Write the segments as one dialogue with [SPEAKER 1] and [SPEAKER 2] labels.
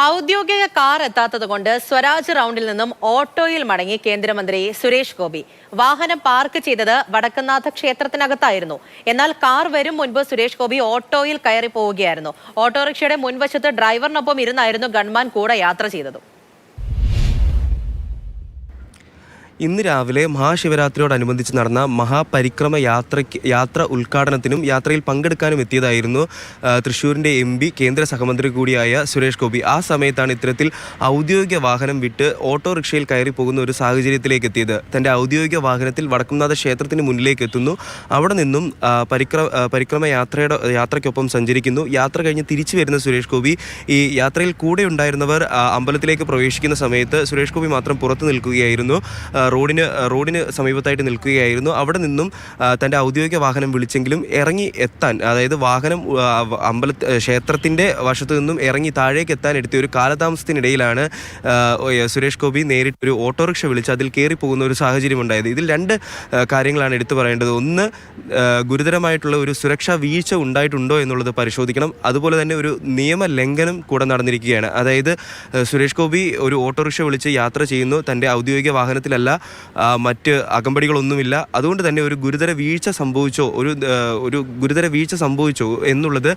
[SPEAKER 1] ഔദ്യോഗിക കാർ എത്താത്തതുകൊണ്ട് സ്വരാജ് റൗണ്ടിൽ നിന്നും ഓട്ടോയിൽ മടങ്ങി കേന്ദ്രമന്ത്രി സുരേഷ് ഗോപി. വാഹനം പാർക്ക് ചെയ്തത് വടക്കനാഥ ക്ഷേത്രത്തിനകത്തായിരുന്നു. എന്നാൽ കാർ വരും മുൻപ് സുരേഷ് ഗോപി ഓട്ടോയിൽ കയറി പോവുകയായിരുന്നു. ഓട്ടോറിക്ഷയുടെ മുൻവശത്ത് ഡ്രൈവറിനൊപ്പം ഇരുന്നായിരുന്നു ഗൺമാൻ കൂടെ യാത്ര ചെയ്തത്.
[SPEAKER 2] ഇന്ന് രാവിലെ മഹാശിവരാത്രിയോടനുബന്ധിച്ച് നടന്ന മഹാപരിക്രമ യാത്ര ഉദ്ഘാടനത്തിനും യാത്രയിൽ പങ്കെടുക്കാനും എത്തിയതായിരുന്നു തൃശ്ശൂരിൻ്റെ MP കേന്ദ്ര സഹമന്ത്രി കൂടിയായ സുരേഷ് ഗോപി. ആ സമയത്താണ് ഇത്തരത്തിൽ ഔദ്യോഗിക വാഹനം വിട്ട് ഓട്ടോറിക്ഷയിൽ കയറി പോകുന്ന ഒരു സാഹചര്യത്തിലേക്ക് എത്തിയത്. തൻ്റെ ഔദ്യോഗിക വാഹനത്തിൽ വടക്കുംനാഥ ക്ഷേത്രത്തിന് മുന്നിലേക്ക് എത്തുന്നു. അവിടെ നിന്നും പരിക്രമ യാത്രയ്ക്കൊപ്പം സഞ്ചരിക്കുന്നു. യാത്ര കഴിഞ്ഞ് തിരിച്ചു വരുന്ന സുരേഷ് ഗോപി ഈ യാത്രയിൽ കൂടെ ഉണ്ടായിരുന്നവർ അമ്പലത്തിലേക്ക് പ്രവേശിക്കുന്ന സമയത്ത് സുരേഷ് ഗോപി മാത്രം പുറത്തു നിൽക്കുകയായിരുന്നു. റോഡിന് സമീപത്തായിട്ട് നിൽക്കുകയായിരുന്നു. അവിടെ നിന്നും തൻ്റെ ഔദ്യോഗിക വാഹനം വിളിച്ചെങ്കിലും ഇറങ്ങി എത്താൻ, അതായത് വാഹനം ക്ഷേത്രത്തിൻ്റെ വശത്തു നിന്നും ഇറങ്ങി താഴേക്ക് എത്താൻ എടുത്ത ഒരു കാലതാമസത്തിനിടയിലാണ് സുരേഷ് ഗോപി നേരിട്ടൊരു ഓട്ടോറിക്ഷ വിളിച്ച് അതിൽ കയറി പോകുന്ന ഒരു സാഹചര്യം ഉണ്ടായത്. ഇതിൽ രണ്ട് കാര്യങ്ങളാണ് എടുത്തു പറയേണ്ടത്. ഒന്ന്, ഗുരുതരമായിട്ടുള്ള ഒരു സുരക്ഷാ വീഴ്ച ഉണ്ടായിട്ടുണ്ടോ എന്നുള്ളത് പരിശോധിക്കണം. അതുപോലെ തന്നെ ഒരു നിയമലംഘനം കൂടെ നടന്നിരിക്കുകയാണ്. അതായത് സുരേഷ് ഗോപി ഒരു ഓട്ടോറിക്ഷ വിളിച്ച് യാത്ര ചെയ്യുന്നു. തൻ്റെ ഔദ്യോഗിക വാഹനത്തിലല്ല, മറ്റ് അകമ്പടികളൊന്നുമില്ല. അതുകൊണ്ട് തന്നെ ഒരു ഗുരുതര വീഴ്ച സംഭവിച്ചോ എന്നുള്ളത്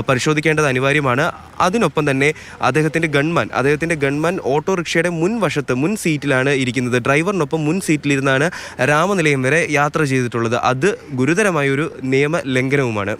[SPEAKER 2] പരിശോധിക്കേണ്ടത് അനിവാര്യമാണ്. അതിനൊപ്പം തന്നെ അദ്ദേഹത്തിൻ്റെ ഗൺമാൻ ഓട്ടോറിക്ഷയുടെ മുൻ സീറ്റിലാണ് ഇരിക്കുന്നത്. ഡ്രൈവറിനൊപ്പം മുൻ സീറ്റിലിരുന്നാണ് രാമനിലയം വരെ യാത്ര ചെയ്തിട്ടുള്ളത്. അത് ഗുരുതരമായൊരു നിയമ ലംഘനവുമാണ്.